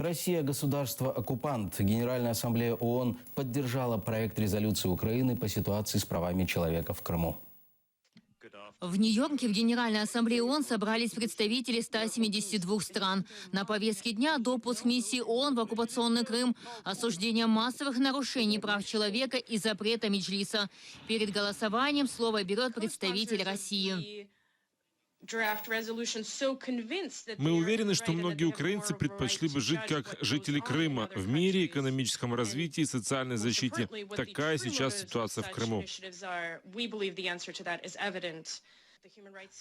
Россия – государство-оккупант. Генеральная ассамблея ООН поддержала проект резолюции Украины по ситуации с правами человека в Крыму. В Нью-Йорке в Генеральной ассамблее ООН собрались представители 172 стран. На повестке дня допуск миссии ООН в оккупационный Крым, осуждение массовых нарушений прав человека и запрета Меджлиса. Перед голосованием слово берет представитель России. Мы уверены, что многие украинцы предпочли бы жить как жители Крыма, в мире, экономическом развитии и социальной защите. Такая сейчас ситуация в Крыму.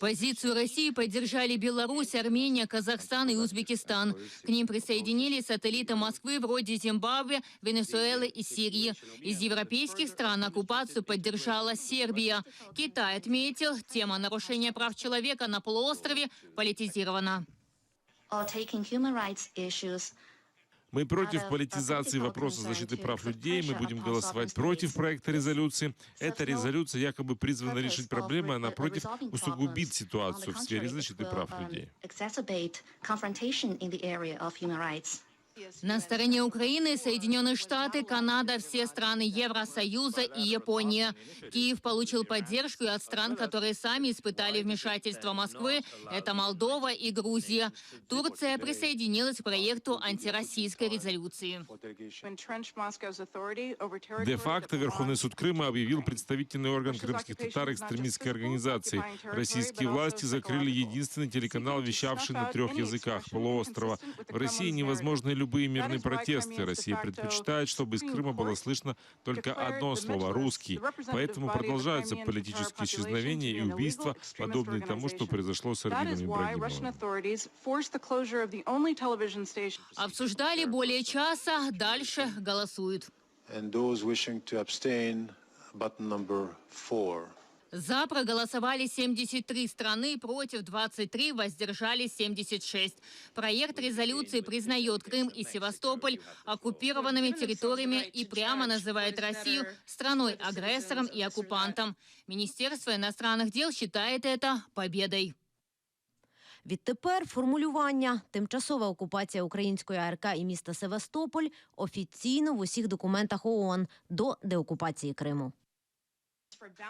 Позицию России поддержали Беларусь, Армения, Казахстан и Узбекистан. К ним присоединились сателлиты Москвы вроде Зимбабве, Венесуэлы и Сирии. Из европейских стран оккупацию поддержала Сербия. Китай отметил, тема нарушения прав человека на полуострове политизирована. Мы против политизации вопроса защиты прав людей. Мы будем голосовать против проекта резолюции. Эта резолюция якобы призвана решить проблемы, а напротив усугубит ситуацию в сфере защиты прав людей. На стороне Украины Соединенные Штаты, Канада, все страны Евросоюза и Япония. Киев получил поддержку и от стран, которые сами испытали вмешательство Москвы. Это Молдова и Грузия. Турция присоединилась к проекту антироссийской резолюции. Де-факто Верховный суд Крыма объявил представительный орган крымских татар экстремистской организацией. Российские власти закрыли единственный телеканал, вещавший на 3 языках полуострова. В России невозможны любые мирные протесты. Россия предпочитает, чтобы из Крыма было слышно только одно слово – русский. Поэтому продолжаются политические исчезновения и убийства, подобные тому, что произошло с Эрбилем Ибрагимовым. Обсуждали более часа, дальше голосуют. За проголосовали 73 страны, против 23, воздержались 76. Проект резолюции признает Крым и Севастополь оккупированными территориями и прямо называет Россию страной-агрессором и оккупантом. Министерство иностранных дел считает это победой. Відтепер формулювання «тимчасова окупація української АРК і міста Севастополь» офіційно в усіх документах ООН до деокупації Криму.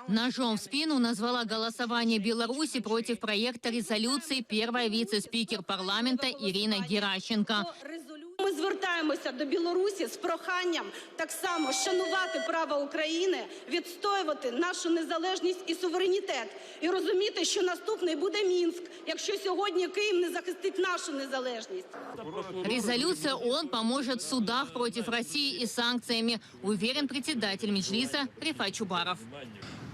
Ножом в спину назвала голосование Беларуси против проекта резолюции первая вице-спикер парламента Ирина Геращенко. Ми звертаємося до Білорусі з проханням так само шанувати право України, відстоювати нашу незалежність і суверенітет. І розуміти, що наступний буде Мінськ, якщо сьогодні Київ не захистить нашу незалежність. Резолюция ООН поможет в судах против России и санкциями, уверен председатель Меджлиса Рифат Чубаров.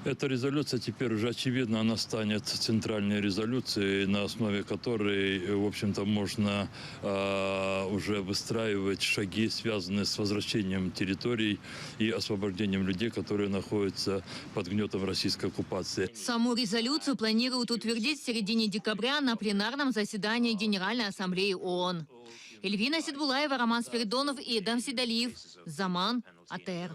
Эта резолюция теперь уже очевидно, она станет центральной резолюцией, на основе которой, в общем-то, можно уже выстраивать шаги, связанные с возвращением территорий и освобождением людей, которые находятся под гнетом российской оккупации. Саму резолюцию планируют утвердить в середине декабря на пленарном заседании Генеральной ассамблеи ООН. Эльвина Сидбулаева, Роман Спиридонов и Эдам Сидалиев. Заман. АТР.